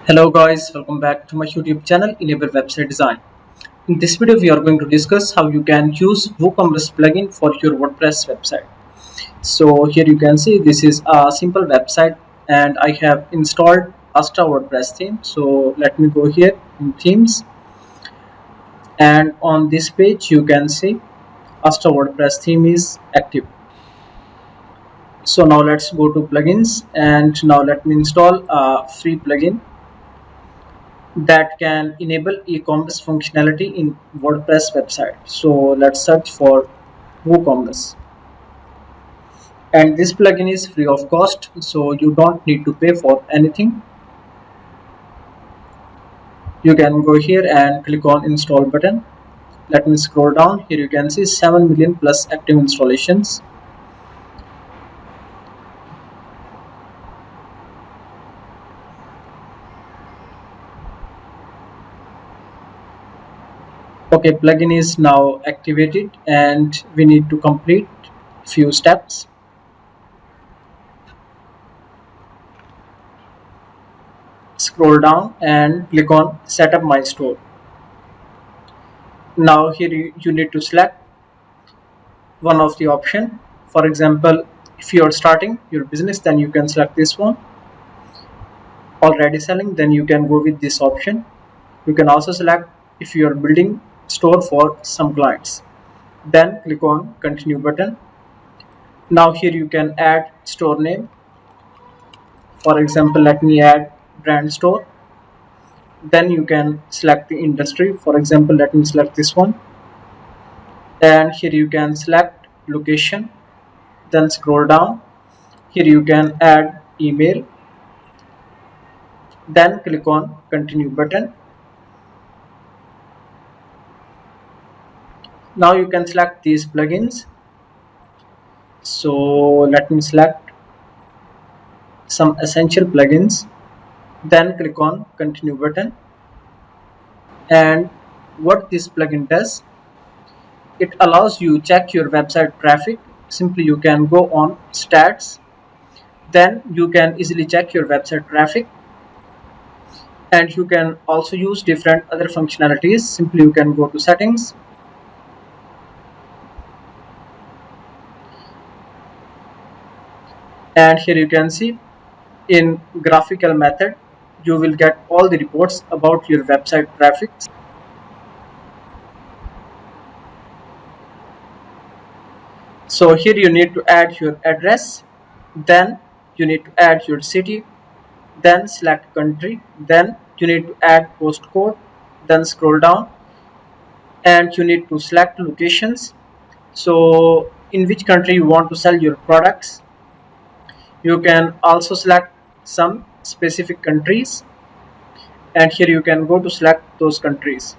Hello guys, welcome back to my YouTube channel Enable Website Design. In this video we are going to discuss how you can use WooCommerce plugin for your WordPress website. So here you can see this is a simple website and I have installed Astra WordPress theme. So let me go here in themes, and on this page you can see Astra WordPress theme is active. So now let's go to plugins, and now let me install a free plugin that can enable e-commerce functionality in WordPress website. So let's search for WooCommerce, and this plugin is free of cost, so you don't need to pay for anything. You can go here and click on install button. Let me scroll down. Here you can see 7 million plus active installations. Okay, plugin is now activated and we need to complete few steps. Scroll down and click on setup my store. Now here you need to select one of the option. For example, if you are starting your business, then you can select this one. Already selling, then you can go with this option. You can also select if you are building store for some clients, then click on continue button. Now here you can add store name. For example, let me add brand store. Then you can select the industry. For example, let me select this one, and here you can select location. Then scroll down. Here you can add email, then click on continue button. Now you can select these plugins. So let me select some essential plugins, then click on continue button. And what this plugin does, it allows you check your website traffic. Simply you can go on stats, then you can easily check your website traffic, and you can also use different other functionalities. Simply you can go to settings, and here you can see in graphical method you will get all the reports about your website traffic. So here you need to add your address, then you need to add your city, then select country, then you need to add postcode, then scroll down and you need to select locations. So in which country you want to sell your products. You can also select some specific countries, and here you can go to select those countries.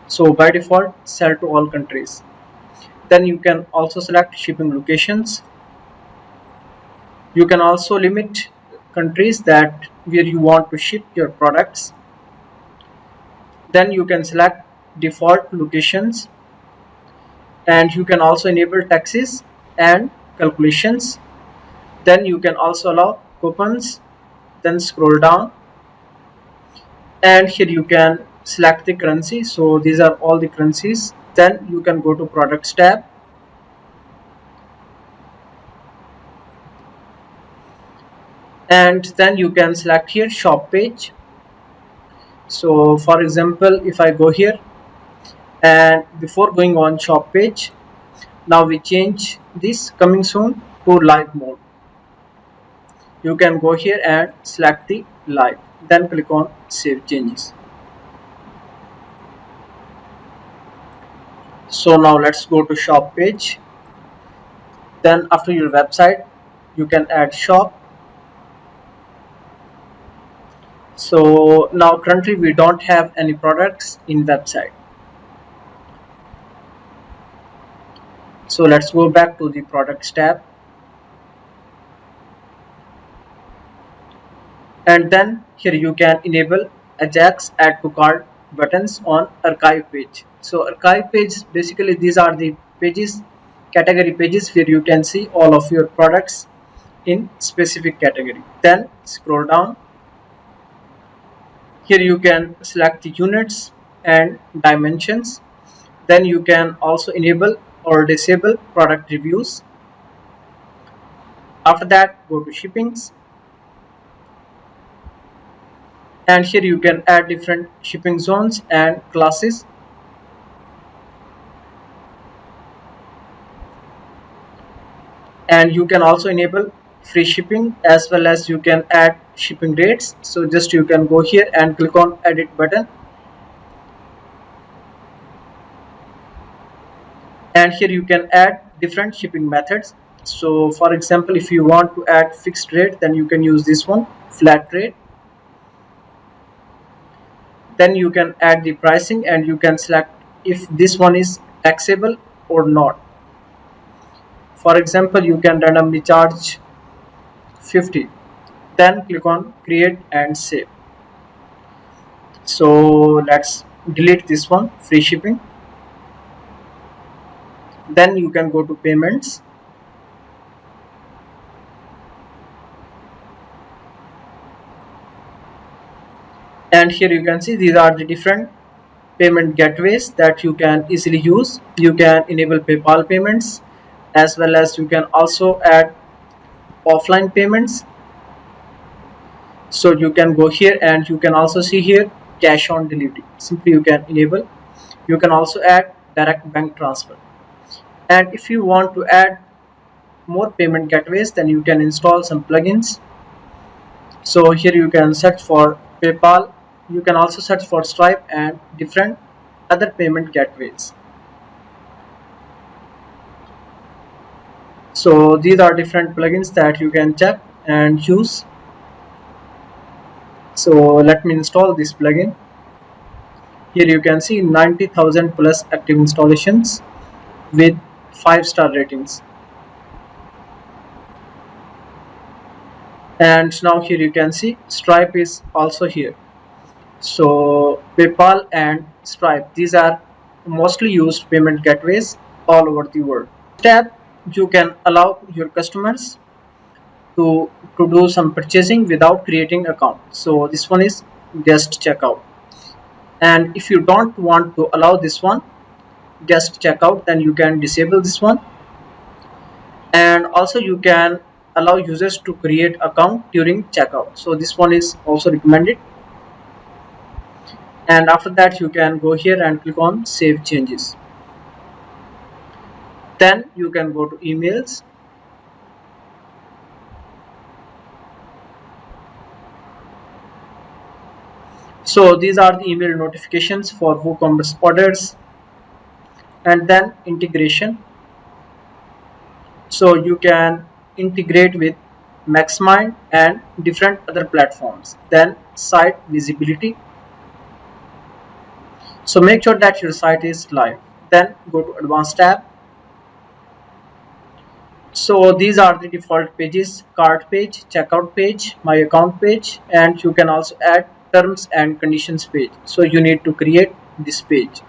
So by default, sell to all countries. Then you can also select shipping locations. You can also limit countries that where you want to ship your products. Then you can select default locations, and you can also enable taxes and calculations. Then you can also allow coupons. Then scroll down, and here you can select the currency. So these are all the currencies. Then you can go to products tab, and then you can select here shop page. So for example, if I go here, and before going on shop page, now we change this coming soon to live mode. You can go here and select the live, then click on save changes. So now let's go to shop page. Then after your website you can add shop. So now currently we don't have any products in website. So let's go back to the products tab, and then here you can enable Ajax add to cart buttons on archive page. So archive page, basically these are the pages, category pages, where you can see all of your products in specific category. Then scroll down, Here you can select the units and dimensions. Then you can also enable or disable product reviews. After that, go to shippings, and here you can add different shipping zones and classes. And you can also enable free shipping, as well as you can add shipping rates. So just you can go here and click on edit button, and here you can add different shipping methods. So for example, if you want to add fixed rate, then you can use this one, flat rate. Then you can add the pricing, and you can select if this one is taxable or not. For example, you can randomly charge 50. Then click on create and save. So let's delete this one, free shipping. Then you can go to payments, and here you can see these are the different payment gateways that you can easily use. You can enable PayPal payments, as well as you can also add offline payments. So you can go here, and you can also see here cash on delivery. Simply you can enable. You can also add direct bank transfer. And if you want to add more payment gateways, then you can install some plugins. So here you can search for PayPal. You can also search for Stripe and different other payment gateways. So these are different plugins that you can check and use. So let me install this plugin. Here you can see 90,000 plus active installations with 5-star ratings. And now here you can see Stripe is also here. So PayPal and Stripe, these are mostly used payment gateways all over the world. Tab, you can allow your customers to do some purchasing without creating account. So this one is guest checkout. And if you don't want to allow this one, guest checkout, then you can disable this one. And also you can allow users to create account during checkout. So this one is also recommended. And after that you can go here and click on save changes. Then you can go to emails. So these are the email notifications for WooCommerce orders. And then integration. So you can integrate with Maxmind and different other platforms. Then site visibility. So make sure that your site is live. Then go to advanced tab. So these are the default pages: cart page, checkout page, my account page, and you can also add terms and conditions page. So you need to create this page.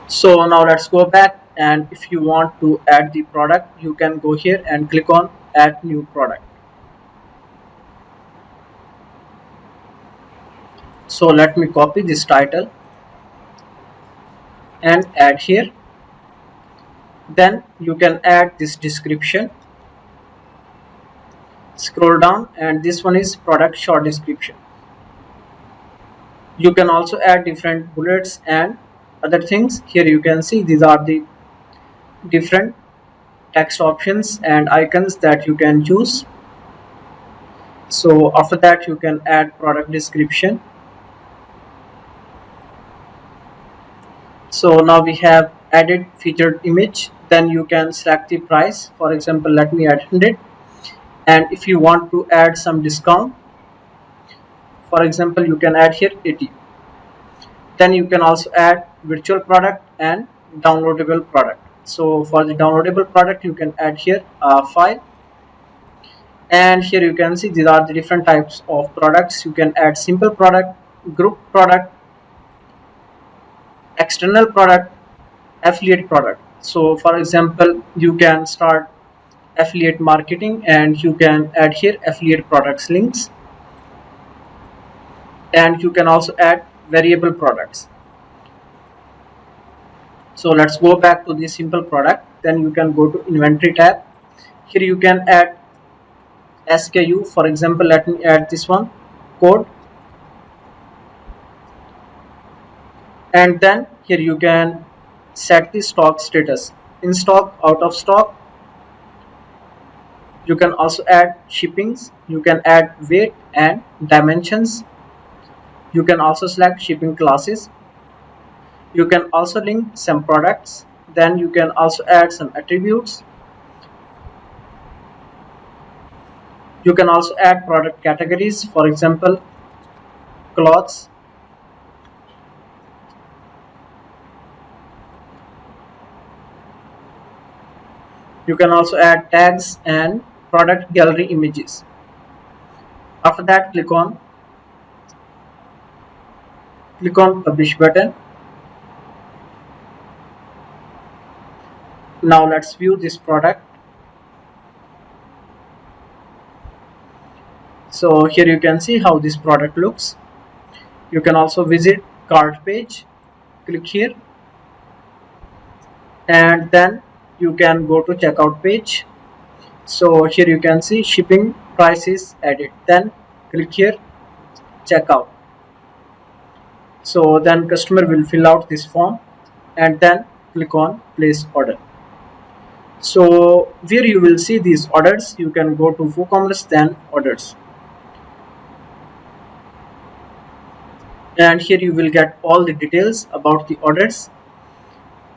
So now let's go back, and if you want to add the product, you can go here and click on add new product. So let me copy this title and add here. Then you can add this description. Scroll down, and this one is product short description. You can also add different bullets and other things. Here you can see these are the different text options and icons that you can use. So after that you can add product description. So now we have added featured image. Then you can select the price. For example, let me add 100. And if you want to add some discount, for example, you can add here 80. Then you can also add virtual product and downloadable product. So for the downloadable product, you can add here a file. And here you can see these are the different types of products. You can add simple product, group product, external product, affiliate product. So for example, you can start affiliate marketing, and you can add here affiliate products links. and you can also add variable products. So let's go back to the simple product. Then you can go to inventory tab. Here you can add SKU. For example, let me add this one, code. And then here you can set the stock status, in stock, out of stock. You can also add shippings. You can add weight and dimensions. You can also select shipping classes. You can also link some products. Then you can also add some attributes. You can also add product categories, for example, clothes. You can also add tags and product gallery images. After that, click on publish button. Now let's view this product. So here you can see how this product looks. You can also visit cart page. Click here, and then you can go to checkout page. So here you can see shipping prices added. Then click here, checkout. So then customer will fill out this form, and then click on place order. So where you will see these orders, you can go to WooCommerce, then orders, and here you will get all the details about the orders.